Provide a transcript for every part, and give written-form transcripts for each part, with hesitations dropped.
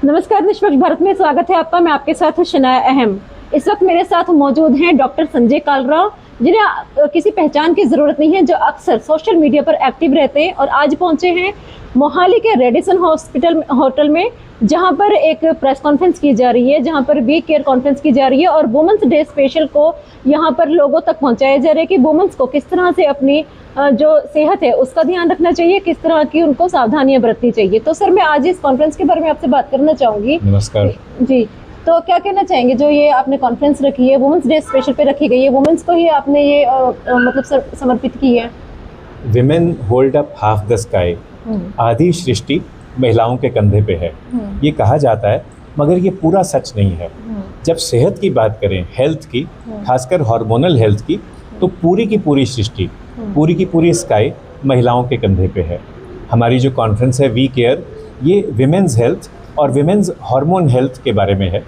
नमस्कार, निष्पक्ष भारत में स्वागत है आपका। मैं आपके साथ शनाया अहम। इस वक्त मेरे साथ मौजूद हैं डॉक्टर संजय कालरा, जिन्हें किसी पहचान की जरूरत नहीं है, जो अक्सर सोशल मीडिया पर एक्टिव रहते हैं और आज पहुंचे हैं मोहाली के रेडिसन होटल में, जहां पर एक प्रेस कॉन्फ्रेंस की जा रही है, जहां पर वी केयर कॉन्फ्रेंस की जा रही है और वुमेंस डे स्पेशल को यहां पर लोगों तक पहुंचाया जा रहा है कि वुमेंस को किस तरह से अपनी जो सेहत है उसका ध्यान रखना चाहिए, किस तरह की उनको सावधानियां बरतनी चाहिए। तो सर, मैं आज इस कॉन्फ्रेंस के बारे में आपसे बात करना चाहूँगी। नमस्कार जी, तो क्या कहना चाहेंगे, जो ये आपने कॉन्फ्रेंस रखी है वुमेंस डे स्पेशल पे रखी गई है, वुमेंस को ही आपने ये मतलब समर्पित की है? Women hold up half the sky. आधी सृष्टि महिलाओं के कंधे पे है, ये कहा जाता है, मगर ये पूरा सच नहीं है। जब सेहत की बात करें, हेल्थ की, खासकर हार्मोनल हेल्थ की, तो पूरी की पूरी सृष्टि, पूरी की पूरी स्काई महिलाओं के कंधे पे है। हमारी जो कॉन्फ्रेंस है वी केयर, ये विमेंस हेल्थ और विमेंस हार्मोन हेल्थ के बारे में है।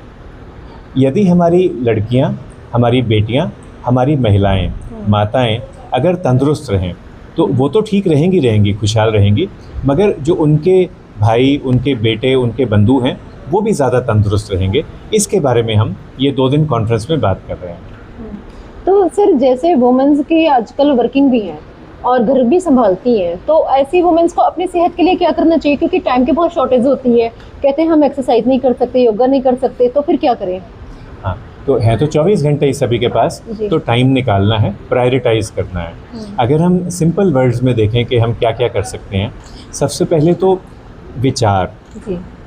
यदि हमारी लड़कियां, हमारी बेटियां, हमारी महिलाएं, माताएं अगर तंदुरुस्त रहें तो वो तो ठीक रहेंगी, खुशहाल रहेंगी, मगर जो उनके भाई, उनके बेटे, उनके बंधु हैं, वो भी ज़्यादा तंदुरुस्त रहेंगे। इसके बारे में हम ये 2 दिन कॉन्फ्रेंस में बात कर रहे हैं। तो सर, जैसे वुमेन्स की आजकल वर्किंग भी हैं और घर भी संभालती हैं, तो ऐसी वुमेन्स को अपनी सेहत के लिए क्या करना चाहिए? क्योंकि टाइम की बहुत शॉर्टेज होती है, कहते हैं हम एक्सरसाइज नहीं कर सकते, योगा नहीं कर सकते, तो फिर क्या करें? हाँ, तो है तो 24 घंटे ही सभी के पास, तो टाइम निकालना है, प्रायोरिटाइज करना है। अगर हम सिंपल वर्ड्स में देखें कि हम क्या क्या कर सकते हैं, सबसे पहले तो विचार,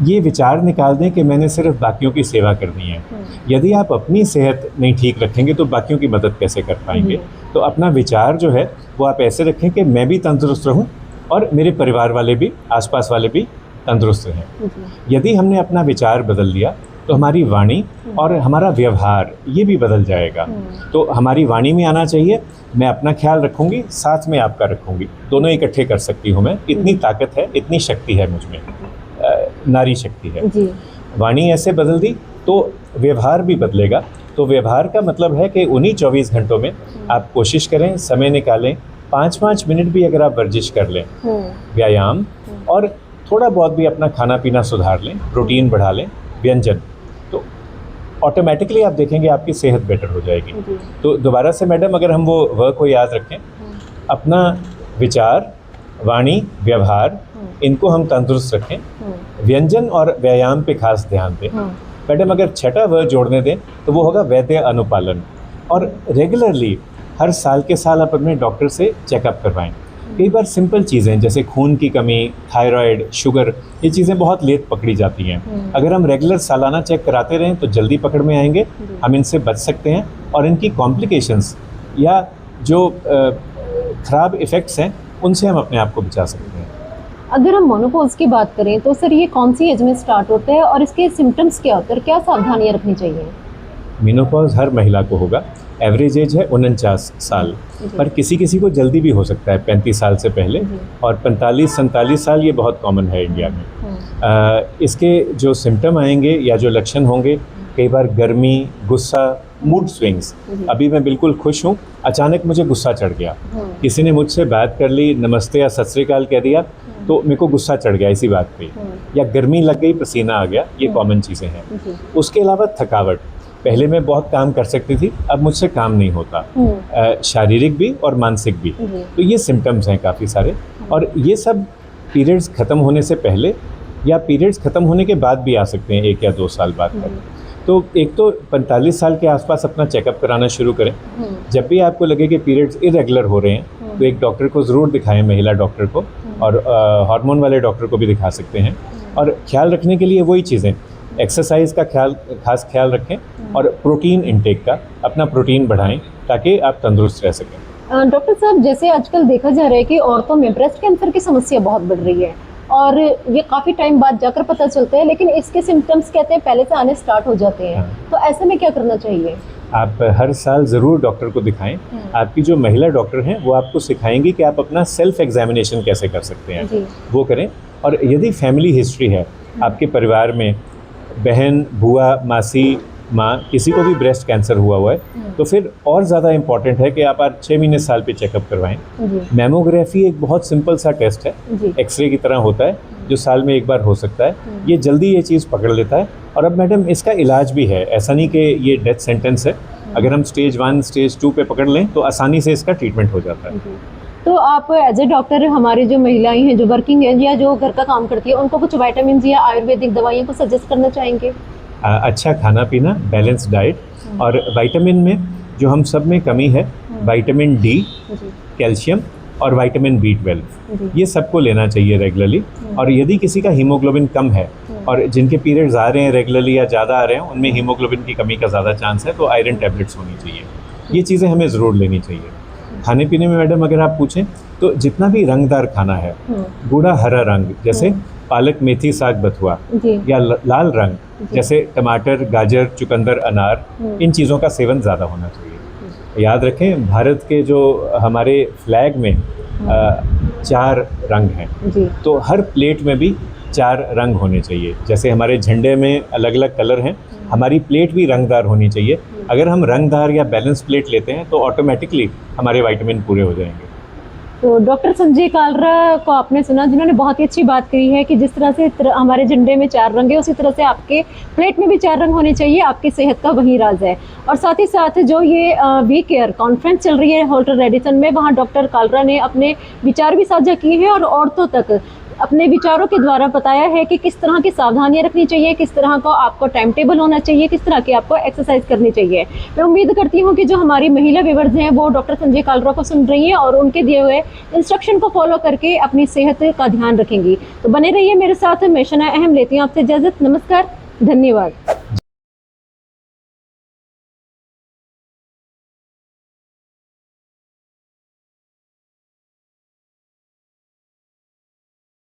ये विचार निकाल दें कि मैंने सिर्फ बाकियों की सेवा करनी है। यदि आप अपनी सेहत नहीं ठीक रखेंगे तो बाकियों की मदद कैसे कर पाएंगे? तो अपना विचार जो है वो आप ऐसे रखें कि मैं भी तंदुरुस्त रहूं और मेरे परिवार वाले भी, आसपास वाले भी तंदुरुस्त रहें। यदि हमने अपना विचार बदल लिया तो हमारी वाणी और हमारा व्यवहार ये भी बदल जाएगा। तो हमारी वाणी में आना चाहिए, मैं अपना ख्याल रखूंगी, साथ में आपका रखूंगी, दोनों इकट्ठे कर सकती हूँ मैं, इतनी ताकत है, इतनी शक्ति है मुझ में, नारी शक्ति है। वाणी ऐसे बदल दी तो व्यवहार भी बदलेगा। तो व्यवहार का मतलब है कि उन्हीं 24 घंटों में आप कोशिश करें, समय निकालें, 5-5 मिनट भी अगर आप वर्जिश कर लें, व्यायाम, और थोड़ा बहुत भी अपना खाना पीना सुधार लें, प्रोटीन बढ़ा लें, व्यंजन, तो ऑटोमेटिकली आप देखेंगे आपकी सेहत बेटर हो जाएगी। तो दोबारा से मैडम, अगर हम वो वर्क को याद रखें, अपना विचार, वाणी, व्यवहार, इनको हम तंदुरुस्त रखें, व्यंजन और व्यायाम पे खास ध्यान दें। मैडम, अगर छठा वर्ड जोड़ने दें तो वो होगा वैद्य अनुपालन। और रेगुलरली हर साल के साल आप अपने डॉक्टर से चेकअप करवाएं। कई बार सिंपल चीज़ें जैसे खून की कमी, थायराइड, शुगर, ये चीज़ें बहुत लेट पकड़ी जाती हैं। अगर हम रेगुलर सालाना चेक कराते रहें तो जल्दी पकड़ में आएंगे, हम इनसे बच सकते हैं और इनकी कॉम्प्लिकेशंस या जो ख़राब इफ़ेक्ट्स हैं उनसे हम अपने आप को बचा सकते हैं। अगर हम मोनोपॉज की बात करें तो सर, ये कौन सी एज में स्टार्ट होता है और इसके सिम्टम्स क्या होते हैं, क्या सावधानियां रखनी चाहिए? मेनोपॉज हर महिला को होगा। एवरेज एज है 49 साल, पर किसी किसी को जल्दी भी हो सकता है 35 साल से पहले, और 45-47 साल ये बहुत कॉमन है इंडिया में। इसके जो सिम्टम आएंगे या जो लक्षण होंगे, कई बार गर्मी, गुस्सा, मूड स्विंग्स। अभी मैं बिल्कुल खुश हूँ, अचानक मुझे गुस्सा चढ़ गया, किसी ने मुझसे बात कर ली, नमस्ते या सत श्री अकाल कह दिया तो मेरे को गुस्सा चढ़ गया इसी बात पे, या गर्मी लग गई, पसीना आ गया, ये कॉमन चीज़ें हैं। उसके अलावा थकावट, पहले मैं बहुत काम कर सकती थी, अब मुझसे काम नहीं होता, शारीरिक भी और मानसिक भी। तो ये सिम्टम्स हैं काफ़ी सारे, और ये सब पीरियड्स ख़त्म होने से पहले या पीरियड्स ख़त्म होने के बाद भी आ सकते हैं, 1 या 2 साल बाद तक। तो एक तो 45 साल के आसपास अपना चेकअप कराना शुरू करें। जब भी आपको लगे कि पीरियड्स इरेगुलर हो रहे हैं तो एक डॉक्टर को ज़रूर दिखाएं, महिला डॉक्टर को, और हार्मोन वाले डॉक्टर को भी दिखा सकते हैं। और ख्याल रखने के लिए वही चीज़ें, एक्सरसाइज का खास ख्याल रखें, और प्रोटीन इंटेक का, अपना प्रोटीन बढ़ाएं ताकि आप तंदुरुस्त रह सकें। डॉक्टर साहब, जैसे आजकल देखा जा रहा है कि औरतों में ब्रेस्ट कैंसर की समस्या बहुत बढ़ रही है और ये काफ़ी टाइम बाद जाकर पता चलता है, लेकिन इसके सिम्टम्स कहते हैं पहले से आने स्टार्ट हो जाते हैं। तो ऐसे में क्या करना चाहिए? आप हर साल ज़रूर डॉक्टर को दिखाएं। आपकी जो महिला डॉक्टर हैं वो आपको सिखाएंगी कि आप अपना सेल्फ एग्जामिनेशन कैसे कर सकते हैं, वो करें। और यदि फैमिली हिस्ट्री है, आपके परिवार में बहन, बुआ, मासी, माँ किसी को भी ब्रेस्ट कैंसर हुआ है तो फिर और ज़्यादा इम्पॉर्टेंट है कि आप 6 महीने साल पे चेकअप करवाएं। जी मैमोग्राफी एक बहुत सिंपल सा टेस्ट है, जी एक्सरे की तरह होता है, जो साल में एक बार हो सकता है। ये जल्दी ये चीज़ पकड़ लेता है। और अब मैडम इसका इलाज भी है, ऐसा नहीं कि ये डेथ सेंटेंस है। अगर हम स्टेज 1 स्टेज 2 पे पकड़ लें तो आसानी से इसका ट्रीटमेंट हो जाता है। जी। तो आप एज ए डॉक्टर हमारी जो महिलाएं हैं जो वर्किंग है या जो घर का काम करती है उनको कुछ विटामिन या आयुर्वेदिक दवाइयों को सजेस्ट करना चाहेंगे? अच्छा खाना पीना, बैलेंस डाइट, और विटामिन में जो हम सब में कमी है, विटामिन डी, जी कैल्शियम और विटामिन B12, जी ये सबको लेना चाहिए रेगुलरली। और यदि किसी का हीमोग्लोबिन कम है और जिनके पीरियड्स आ रहे हैं रेगुलरली या ज़्यादा आ रहे हैं, उनमें हीमोग्लोबिन की कमी का ज़्यादा चांस है, तो आयरन टैबलेट्स होनी चाहिए। ये चीज़ें हमें ज़रूर लेनी चाहिए। खाने पीने में मैडम अगर आप पूछें तो जितना भी रंगदार खाना है, गूढ़ा हरा रंग जैसे पालक, मेथी, साग, बथुआ, जी या लाल रंग जैसे टमाटर, गाजर, चुकंदर, अनार, इन चीज़ों का सेवन ज़्यादा होना चाहिए। याद रखें भारत के जो हमारे फ्लैग में 4 रंग हैं, जी तो हर प्लेट में भी 4 रंग होने चाहिए। जैसे हमारे झंडे में अलग अलग कलर हैं, हमारी प्लेट भी रंगदार होनी चाहिए। अगर हम रंगदार या बैलेंस प्लेट लेते हैं तो ऑटोमेटिकली हमारे विटामिन पूरे हो जाएंगे। तो डॉक्टर संजय कालरा को आपने सुना, जिन्होंने बहुत ही अच्छी बात कही है कि जिस तरह से हमारे झंडे में 4 रंग है, उसी तरह से आपके प्लेट में भी 4 रंग होने चाहिए। आपकी सेहत का वही राज है। और साथ ही साथ जो ये वी केयर कॉन्फ्रेंस चल रही है होटल रेडिसन में, वहाँ डॉक्टर कालरा ने अपने विचार भी साझा किए हैं और औरतों तक अपने विचारों के द्वारा बताया है कि किस तरह की सावधानियां रखनी चाहिए, किस तरह का आपको टाइम टेबल होना चाहिए, किस तरह की आपको एक्सरसाइज करनी चाहिए। मैं उम्मीद करती हूँ कि जो हमारी महिला व्यूअर्स हैं वो डॉक्टर संजय कालरा को सुन रही हैं और उनके दिए हुए इंस्ट्रक्शन को फॉलो करके अपनी सेहत का ध्यान रखेंगी। तो बने रहिए मेरे साथ। मैं शनाया अहम लेती हूँ आपसे इजाजत। नमस्कार, धन्यवाद।